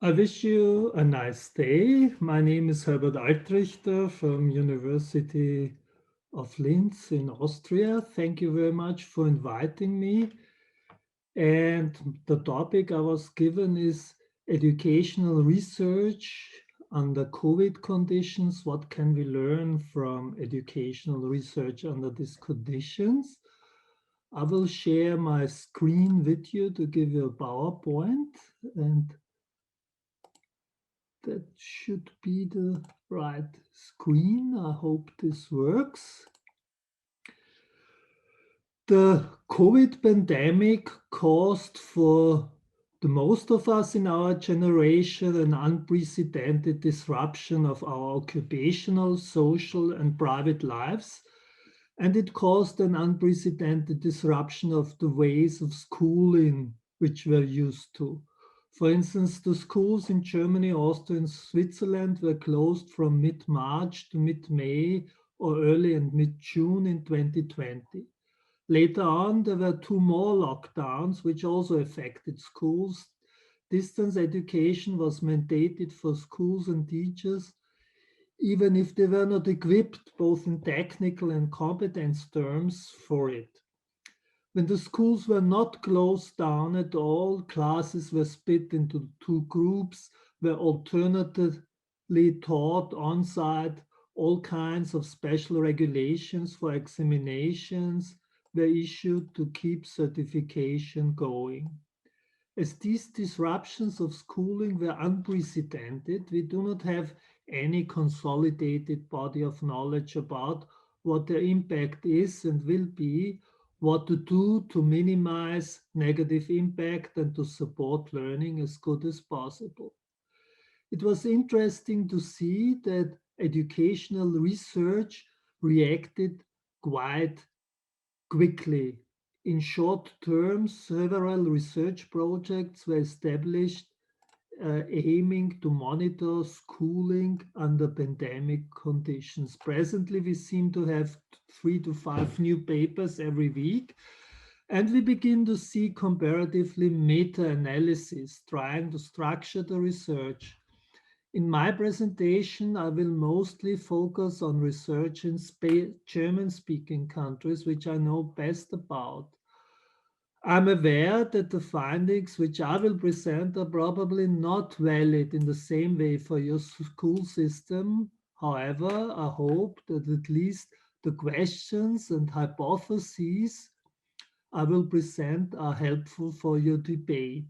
I wish you a nice day. My name is Herbert Altrichter from University of Linz in Austria. Thank you very much for inviting me. And the topic I was given is educational research under COVID conditions. What can we learn from educational research under these conditions? I will share my screen with you to give you a PowerPoint, and that should be the right screen. I hope this works. The COVID pandemic caused for the most of us in our generation an unprecedented disruption of our occupational, social, and private lives. And it caused an unprecedented disruption of the ways of schooling which we're used to. For instance, the schools in Germany, Austria, and Switzerland were closed from mid-March to mid-May or early and mid-June in 2020. Later on, there were two more lockdowns, which also affected schools. Distance education was mandated for schools and teachers, even if they were not equipped, both in technical and competence terms, for it. When the schools were not closed down at all, classes were split into two groups, were alternatively taught on site. All kinds of special regulations for examinations were issued to keep certification going. As these disruptions of schooling were unprecedented, we do not have any consolidated body of knowledge about what their impact is and will be, what to do to minimize negative impact and to support learning as good as possible. It was interesting to see that educational research reacted quite quickly. In short terms, several research projects were established aiming to monitor schooling under pandemic conditions. Presently, we seem to have 3 to 5 new papers every week, and we begin to see comparatively meta-analysis trying to structure the research. In my presentation, I will mostly focus on research in German-speaking countries, which I know best about. I'm aware that the findings which I will present are probably not valid in the same way for your school system. However, I hope that at least the questions and hypotheses I will present are helpful for your debate.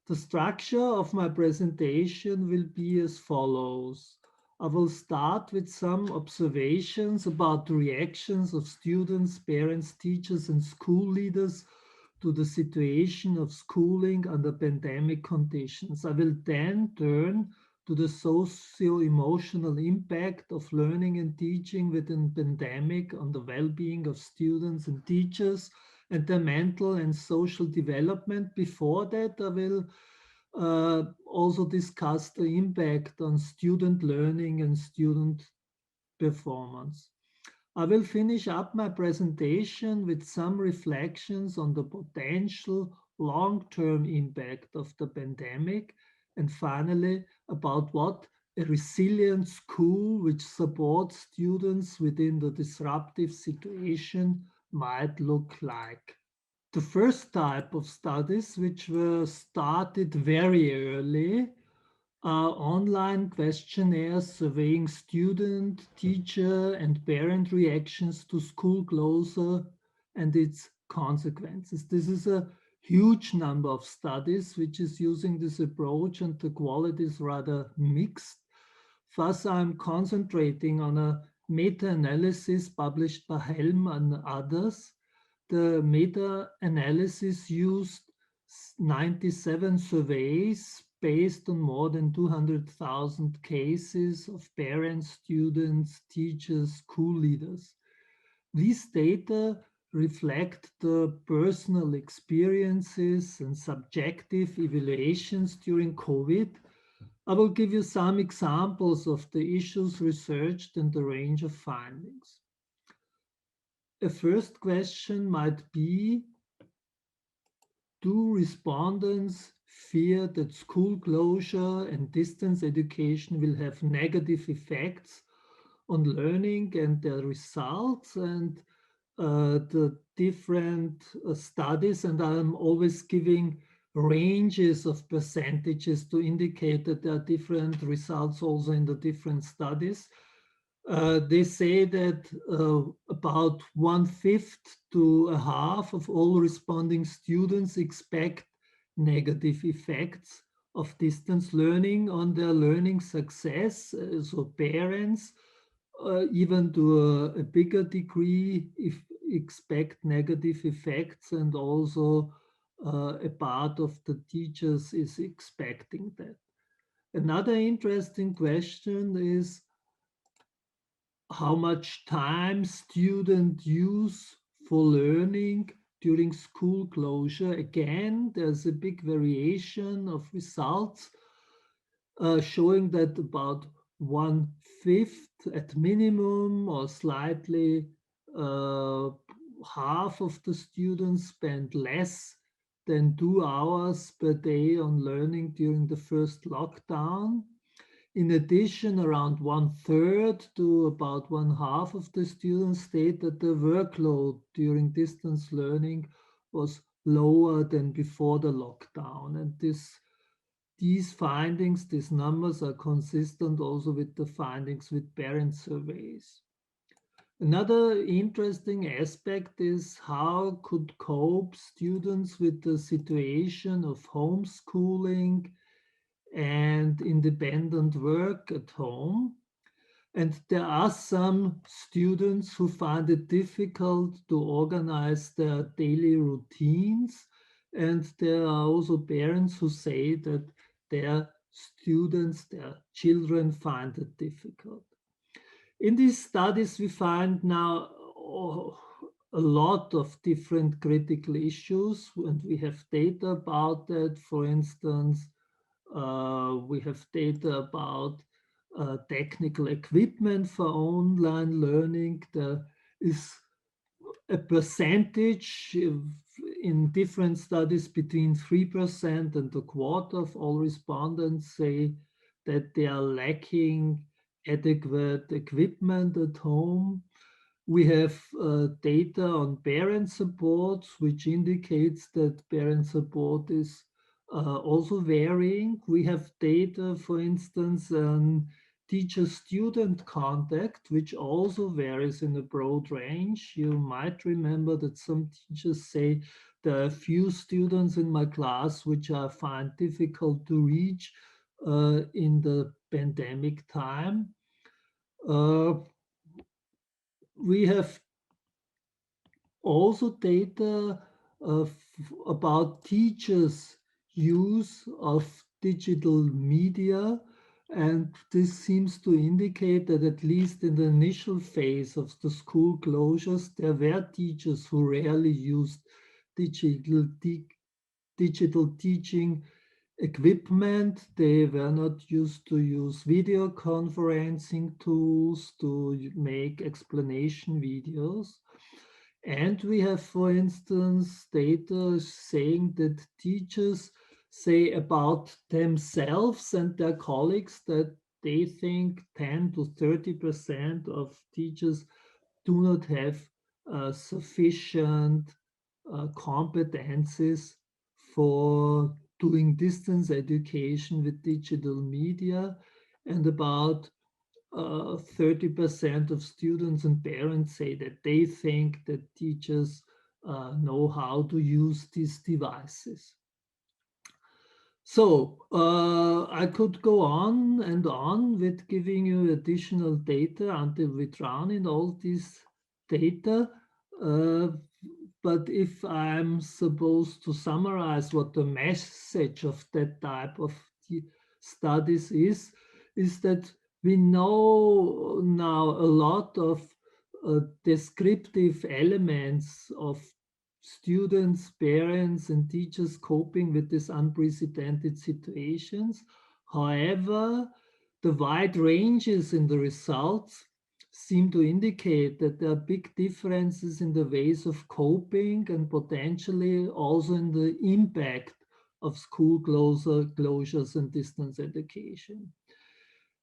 The structure of my presentation will be as follows. I will start with some observations about the reactions of students, parents, teachers, and school leaders to the situation of schooling under pandemic conditions. I will then turn to the socio-emotional impact of learning and teaching within pandemic on the well-being of students and teachers and their mental and social development. Before that, I will also discuss the impact on student learning and student performance. I will finish up my presentation with some reflections on the potential long-term impact of the pandemic, and finally about what a resilient school which supports students within the disruptive situation might look like. The first type of studies, which were started very early, are online questionnaires surveying student, teacher, and parent reactions to school closure and its consequences. This is a huge number of studies which is using this approach, and the quality is rather mixed. Thus, I'm concentrating on a meta-analysis published by Helm and others. The meta-analysis used 97 surveys based on more than 200,000 cases of parents, students, teachers, school leaders. These data reflect the personal experiences and subjective evaluations during COVID. I will give you some examples of the issues researched and the range of findings. A first question might be, do respondents fear that school closure and distance education will have negative effects on learning and their results, and the different studies, and I'm always giving ranges of percentages to indicate that there are different results also in the different studies. They say that about 1/5 to a half of all responding students expect negative effects of distance learning on their learning success. So parents, even to a bigger degree, if expect negative effects, and also a part of the teachers is expecting that. Another interesting question is how much time students use for learning during school closure. Again, there's a big variation of results showing that about 1/5 at minimum, or slightly uh, half of the students spend less than 2 hours per day on learning during the first lockdown. In addition, around 1/3 to about 1/2 of the students state that the workload during distance learning was lower than before the lockdown. And these findings, these numbers are consistent also with the findings with parent surveys. Another interesting aspect is how could cope students with the situation of homeschooling and independent work at home. And there are some students who find it difficult to organize their daily routines. And there are also parents who say that their students, their children find it difficult. In these studies, we find now a lot of different critical issues, and we have data about that. For instance, we have data about technical equipment for online learning. There is a percentage in different studies between 3% and a quarter of all respondents say that they are lacking adequate equipment at home. We have data on parent support, which indicates that parent support is also varying. We have data, for instance, on teacher-student contact, which also varies in a broad range. You might remember that some teachers say there are a few students in my class which I find difficult to reach in the pandemic time. We have also data about teachers' use of digital media, and this seems to indicate that at least in the initial phase of the school closures, there were teachers who rarely used digital, digital teaching equipment. They were not used to use video conferencing tools to make explanation videos. And we have, for instance, data saying that teachers say about themselves and their colleagues that they think 10 to 30% of teachers do not have sufficient competencies for doing distance education with digital media, and about 30% of students and parents say that they think that teachers know how to use these devices. So I could go on and on with giving you additional data until we drown in all these data. Uh, but if I'm supposed to summarize what the message of that type of studies is that we know now a lot of descriptive elements of students, parents, and teachers coping with these unprecedented situations. However, the wide ranges in the results seem to indicate that there are big differences in the ways of coping and potentially also in the impact of school closures and distance education.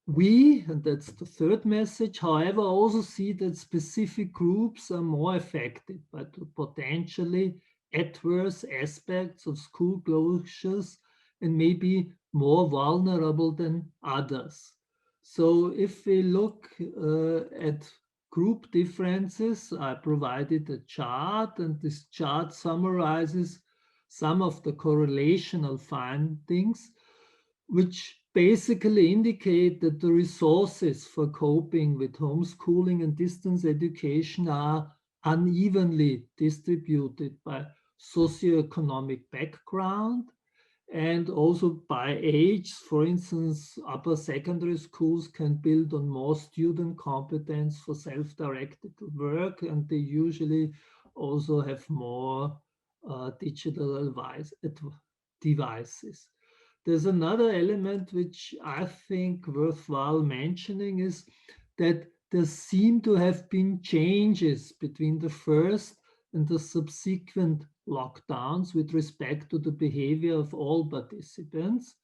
We, and that's the third message, however, also see that specific groups are more affected by the potentially adverse aspects of school closures and may be more vulnerable than others. So if we look at group differences, I provided a chart, and this chart summarizes some of the correlational findings, which basically indicate that the resources for coping with homeschooling and distance education are unevenly distributed by socioeconomic background and also by age. For instance, upper secondary schools can build on more student competence for self-directed work, and they usually also have more digital devices. There's another element which I think worthwhile mentioning is that there seem to have been changes between the first and the subsequent lockdowns with respect to the behavior of all participants.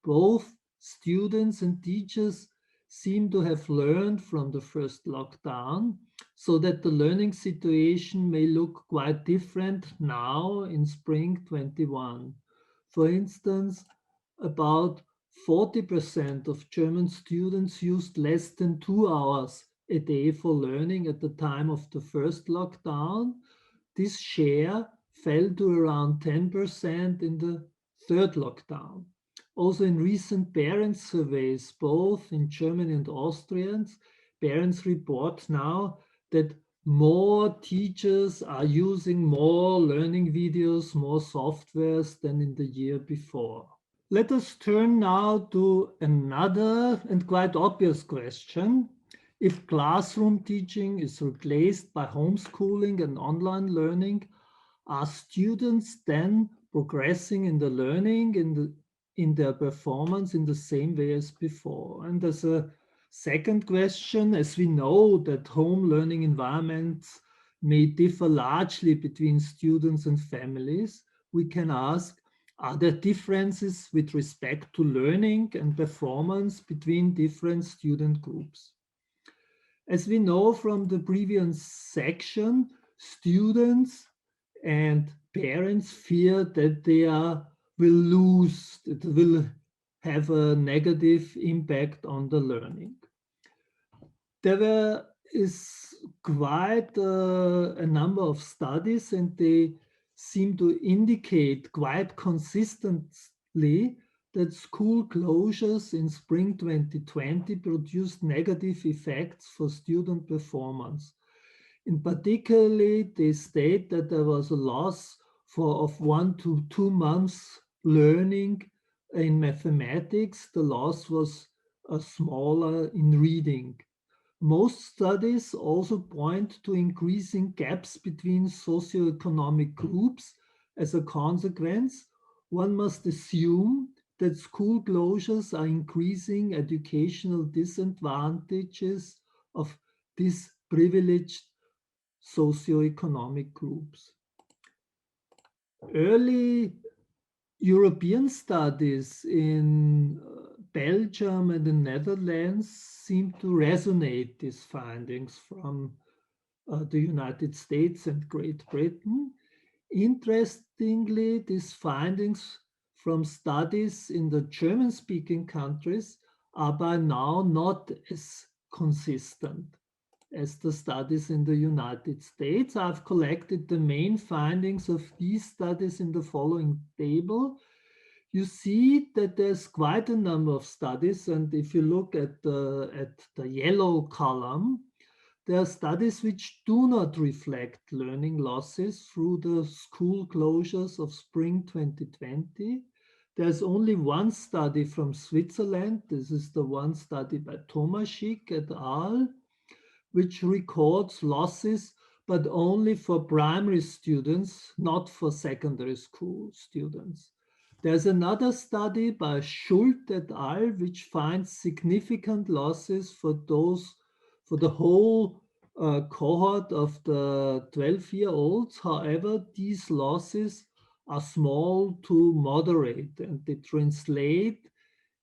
Both students and teachers seem to have learned from the first lockdown, so that the learning situation may look quite different now in spring 21. For instance, about 40% of German students used less than 2 hours a day for learning at the time of the first lockdown. This share fell to around 10% in the third lockdown. Also, in recent parent surveys, both in German and Austrian, parents report now that more teachers are using more learning videos, more softwares than in the year before. Let us turn now to another and quite obvious question. If classroom teaching is replaced by homeschooling and online learning, are students then progressing in the learning, in their performance in the same way as before? And as a second question, as we know that home learning environments may differ largely between students and families, we can ask, are there differences with respect to learning and performance between different student groups? As we know from the previous section, students and parents fear that they will have a negative impact on the learning. There is quite a number of studies, and they seem to indicate quite consistently that school closures in spring 2020 produced negative effects for student performance. In particular, they state that there was a loss of 1 to 2 months learning in mathematics. The loss was smaller in reading. Most studies also point to increasing gaps between socioeconomic groups. As a consequence, one must assume that school closures are increasing educational disadvantages of disadvantaged socioeconomic groups. Early European studies in Belgium and the Netherlands seem to resonate these findings from the United States and Great Britain. Interestingly, these findings from studies in the German-speaking countries are by now not as consistent as the studies in the United States. I've collected the main findings of these studies in the following table. You see that there's quite a number of studies, and if you look at the yellow column, there are studies which do not reflect learning losses through the school closures of spring 2020. There's only one study from Switzerland. This is the one study by Tomaszek et al., which records losses, but only for primary students, not for secondary school students. There's another study by Schult et al., which finds significant losses for the whole cohort of the 12-year-olds. However, these losses are small to moderate, and they translate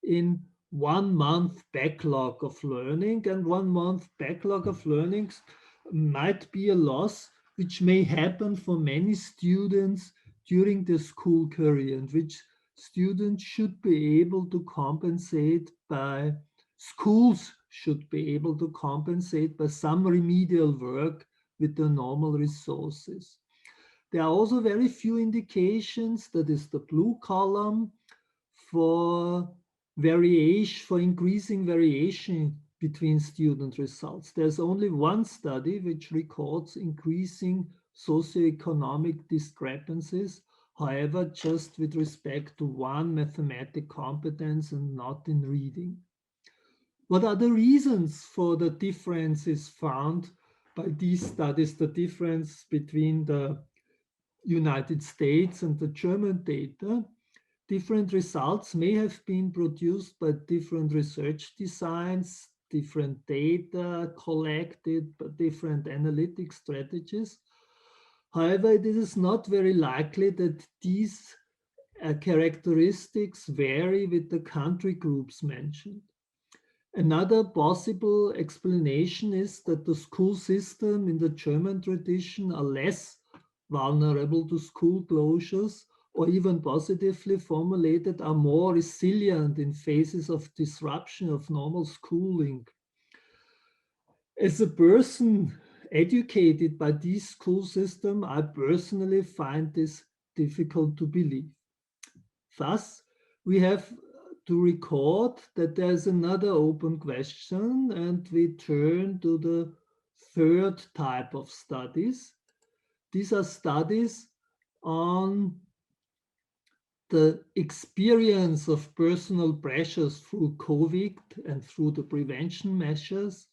in 1 month backlog of learning, and 1 month backlog of learnings might be a loss which may happen for many students during the school career, and which students should be able to compensate by, schools should be able to compensate by some remedial work with the normal resources. There are also very few indications, that is the blue column, for variation, for increasing variation between student results. There's only one study which records increasing socioeconomic discrepancies, however, just with respect to one mathematic competence and not in reading. What are the reasons for the differences found by these studies, the difference between the United States and the German data? Different results may have been produced by different research designs, different data collected, by different analytic strategies. However, it is not very likely that these characteristics vary with the country groups mentioned. Another possible explanation is that the school system in the German tradition are less vulnerable to school closures, or even positively formulated, are more resilient in phases of disruption of normal schooling. As a person educated by this school system, I personally find this difficult to believe. Thus, we have to record that there's another open question, and we turn to the third type of studies. These are studies on the experience of personal pressures through COVID and through the prevention measures.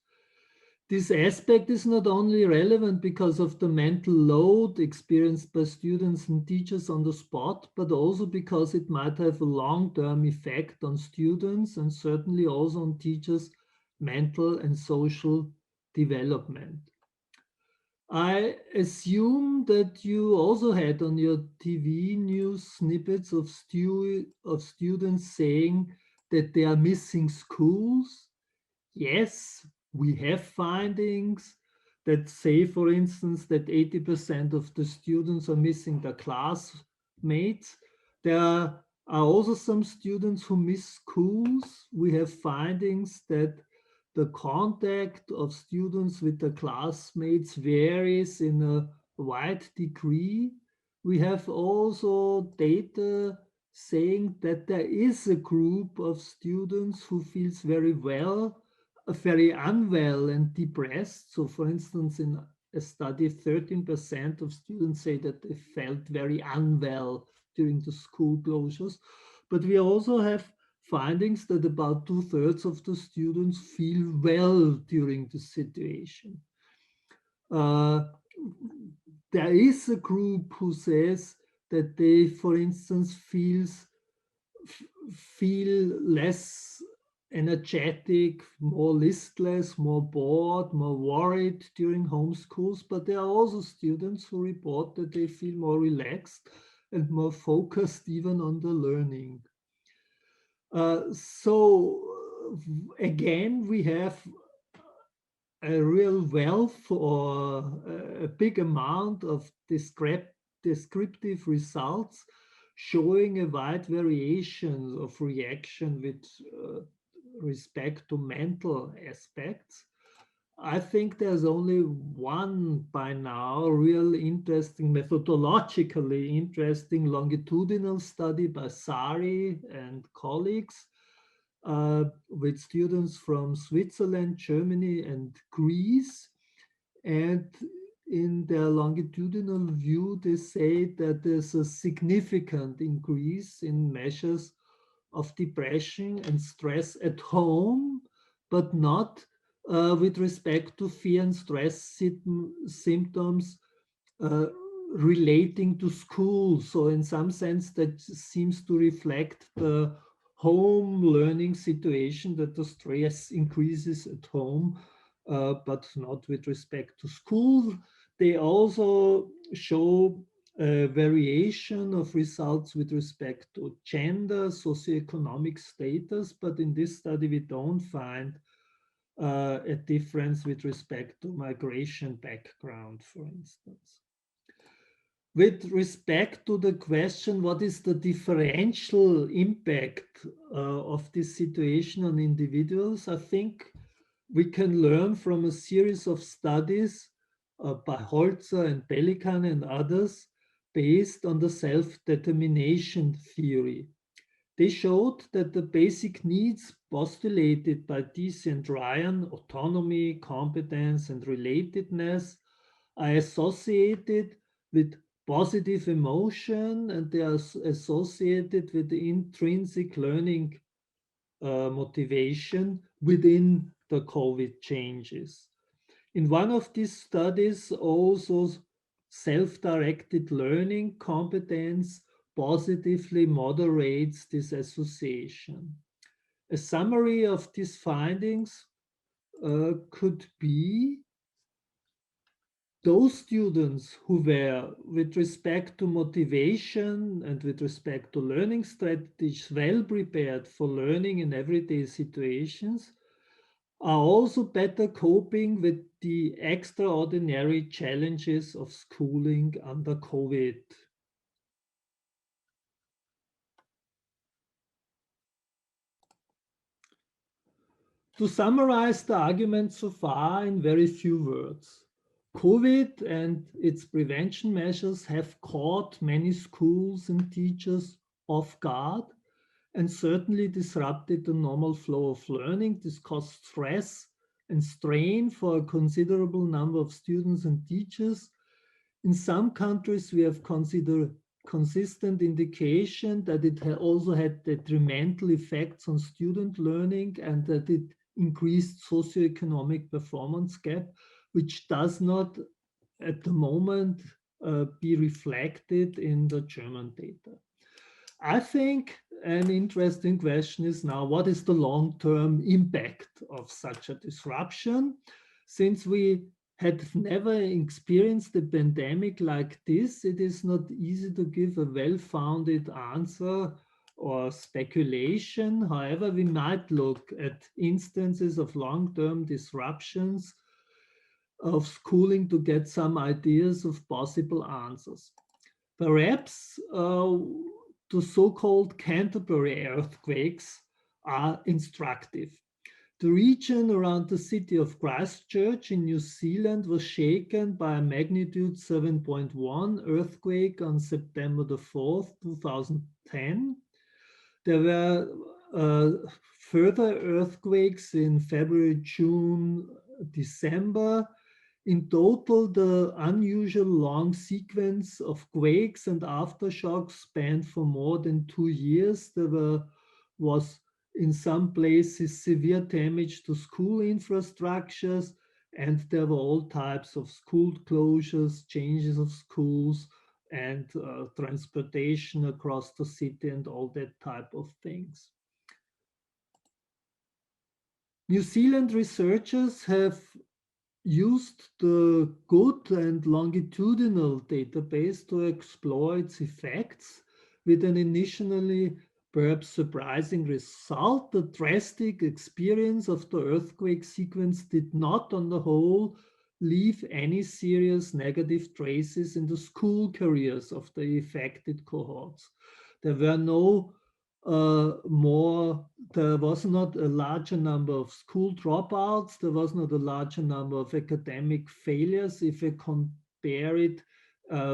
This aspect is not only relevant because of the mental load experienced by students and teachers on the spot, but also because it might have a long-term effect on students and certainly also on teachers' mental and social development. I assume that you also had on your TV news snippets of students saying that they are missing schools. Yes, we have findings that say, for instance, that 80% of the students are missing their classmates. There are also some students who miss schools. We have findings that the contact of students with their classmates varies in a wide degree. We have also data saying that there is a group of students who feels very unwell and depressed. So for instance, in a study, 13% of students say that they felt very unwell during the school closures. But we also have findings that about 2/3 of the students feel well during the situation. There is a group who says that they, for instance, feel less energetic, more listless, more bored, more worried during homeschools, but there are also students who report that they feel more relaxed and more focused even on the learning. Again, we have a real wealth or a big amount of descriptive results showing a wide variation of reaction with respect to mental aspects. I think there's only one by now real interesting, methodologically interesting longitudinal study by Sari and colleagues with students from Switzerland, Germany, and Greece. And in their longitudinal view, they say that there's a significant increase in measures of depression and stress at home, but not with respect to fear and stress symptoms uh, relating to school. So in some sense, that seems to reflect the home learning situation, that the stress increases at home, but not with respect to school. They also show variation of results with respect to gender, socioeconomic status, but in this study we don't find a difference with respect to migration background, for instance. With respect to the question, what is the differential impact of this situation on individuals, I think we can learn from a series of studies by HuCER and Pelikan and others based on the self-determination theory. They showed that the basic needs postulated by DC and Ryan, autonomy, competence, and relatedness, are associated with positive emotion, and they are associated with the intrinsic learning motivation within the COVID changes. In one of these studies, also self-directed learning competence positively moderates this association. A summary of these findings could be those students who were, with respect to motivation and with respect to learning strategies, well prepared for learning in everyday situations, are also better coping with the extraordinary challenges of schooling under COVID. To summarize the argument so far in very few words, COVID and its prevention measures have caught many schools and teachers off guard and certainly disrupted the normal flow of learning. This caused stress and strain for a considerable number of students and teachers. In some countries, we have considered consistent indication that it also had detrimental effects on student learning and that it increased socioeconomic performance gap, which does not at the moment be reflected in the German data. I think an interesting question is now, what is the long-term impact of such a disruption? Since we had never experienced a pandemic like this, it is not easy to give a well-founded answer or speculation. However, we might look at instances of long-term disruptions of schooling to get some ideas of possible answers. Perhaps the so-called Canterbury earthquakes are instructive. The region around the city of Christchurch in New Zealand was shaken by a magnitude 7.1 earthquake on September the 4th, 2010. There were further earthquakes in February, June, December. In total, the unusual long sequence of quakes and aftershocks spanned for more than 2 years. There was in some places severe damage to school infrastructures, and there were all types of school closures, changes of schools, and transportation across the city and all that type of things. New Zealand researchers have used the good and longitudinal database to explore its effects with an initially perhaps surprising result. The drastic experience of the earthquake sequence did not, on the whole, leave any serious negative traces in the school careers of the affected cohorts. There were no there was not a larger number of school dropouts, there was not a larger number of academic failures if you compare it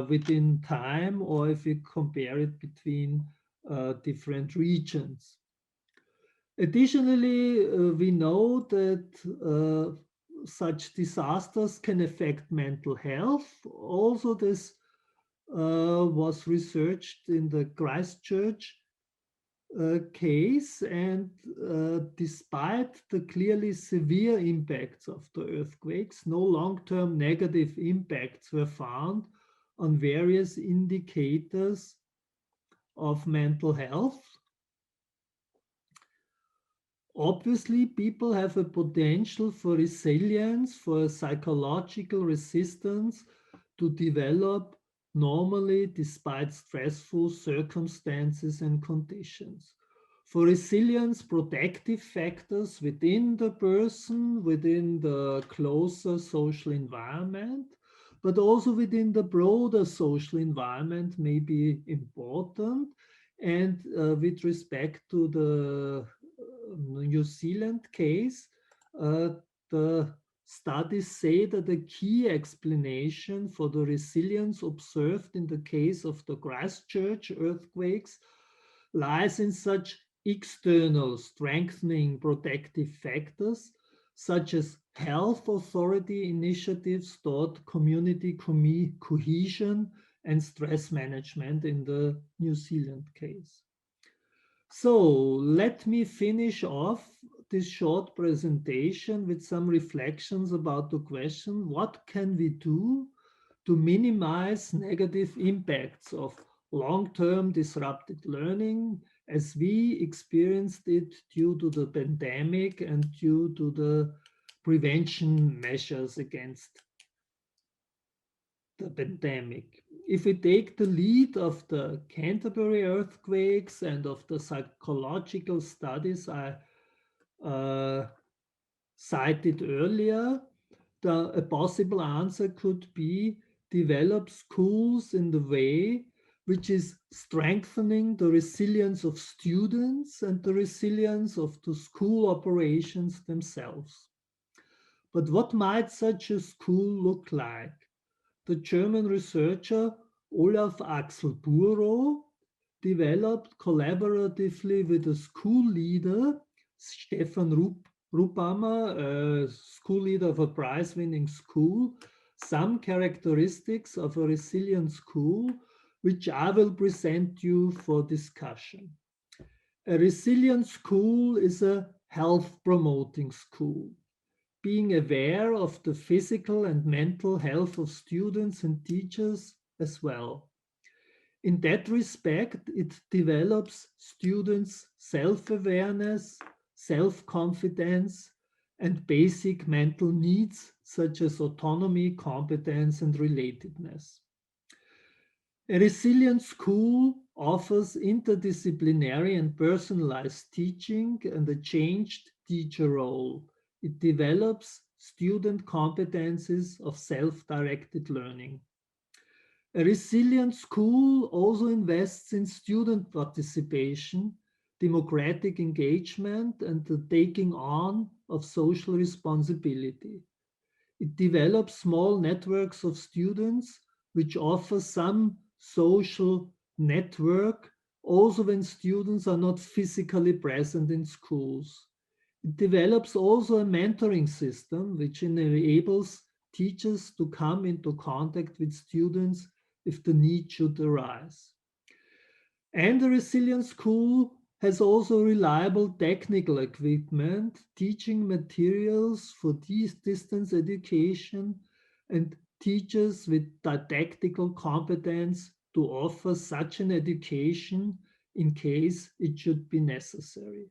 within time or if you compare it between different regions. Additionally, we know that such disasters can affect mental health. Also, this was researched in the Christchurch case, and despite the clearly severe impacts of the earthquakes, no long-term negative impacts were found on various indicators of mental health. Obviously, people have a potential for resilience, for psychological resistance to develop normally despite stressful circumstances and conditions. For resilience, protective factors within the person, within the closer social environment, but also within the broader social environment may be important. And with respect to the New Zealand case, the studies say that the key explanation for the resilience observed in the case of the Christchurch earthquakes lies in such external strengthening protective factors such as health authority initiatives toward community cohesion and stress management in the New Zealand case. So let me finish off this short presentation with some reflections about the question, what can we do to minimize negative impacts of long-term disrupted learning as we experienced it due to the pandemic and due to the prevention measures against the pandemic. If we take the lead of the Canterbury earthquakes and of the psychological studies I cited earlier, a possible answer could be develop schools in the way which is strengthening the resilience of students and the resilience of the school operations themselves. But what might such a school look like? The German researcher Olaf Axel Burow developed collaboratively with a school leader, Stefan Ruppammer, a school leader of a prize-winning school, some characteristics of a resilient school, which I will present you for discussion. A resilient school is a health-promoting school. Being aware of the physical and mental health of students and teachers as well. In that respect, it develops students' self-awareness, self-confidence, and basic mental needs such as autonomy, competence, and relatedness. A resilient school offers interdisciplinary and personalized teaching and a changed teacher role. It develops student competencies of self-directed learning. A resilient school also invests in student participation, democratic engagement, and the taking on of social responsibility. It develops small networks of students which offer some social network also when students are not physically present in schools. It develops also a mentoring system which enables teachers to come into contact with students if the need should arise. And the resilient school has also reliable technical equipment, teaching materials for distance education, and teachers with didactical competence to offer such an education in case it should be necessary.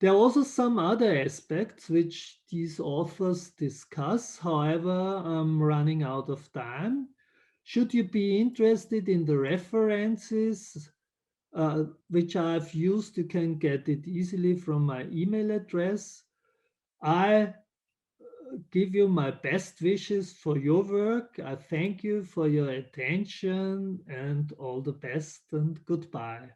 There are also some other aspects which these authors discuss. However, I'm running out of time. Should you be interested in the references which I've used, you can get it easily from my email address. I give you my best wishes for your work. I thank you for your attention and all the best and goodbye.